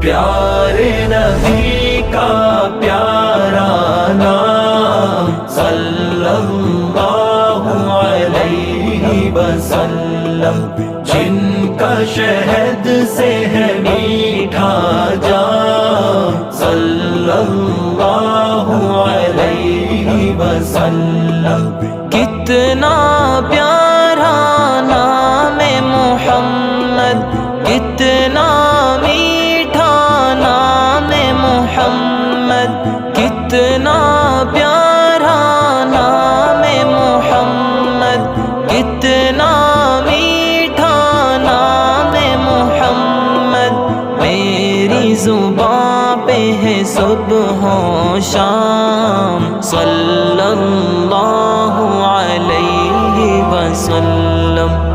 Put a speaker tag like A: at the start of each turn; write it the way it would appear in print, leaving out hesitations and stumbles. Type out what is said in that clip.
A: پیارے نبی کا پیارا نام صلی اللہ علیہ وسلم، جن کا شہد سے ہے میٹھا جام صلی اللہ علیہ وسلم۔ کتنا پیارا نام محمد، کتنا میٹھا نام محمد، کتنا پیارا نام محمد، کتنا میٹھا نام محمد۔ میری زبان پہ ہے صبح و شام صلی اللہ علیہ وسلم۔